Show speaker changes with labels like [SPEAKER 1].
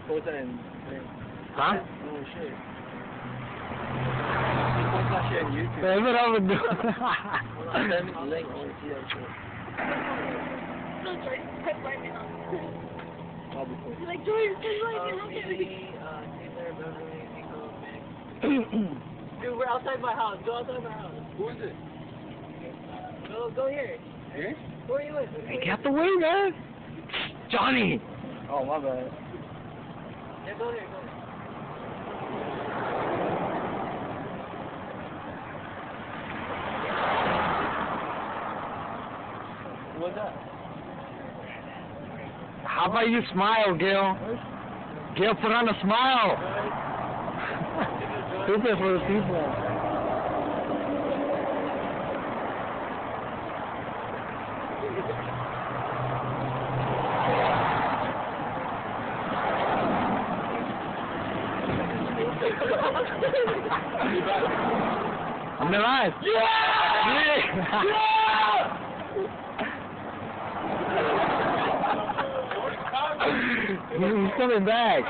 [SPEAKER 1] post that in.
[SPEAKER 2] Huh?
[SPEAKER 1] Oh shit. You post that shit on YouTube.
[SPEAKER 2] That's what I would do.
[SPEAKER 1] Send me the link. I want to see that shit.
[SPEAKER 3] No, Jordan, type right now.
[SPEAKER 1] I'll be cool.
[SPEAKER 3] He's like, Jordan, type right now. Dude, we're outside my house. Go outside my house.
[SPEAKER 1] Who is it?
[SPEAKER 3] Go here.
[SPEAKER 1] Here?
[SPEAKER 3] Who are you with?
[SPEAKER 2] Hey, get out the way, man. Johnny.
[SPEAKER 1] Oh, my bad.
[SPEAKER 3] Yeah, go there, go there.
[SPEAKER 1] What's that?
[SPEAKER 2] How about you smile, Gil? Gil, put on a smile. Stupid for the people. I'm alive. Yeah! He's coming back.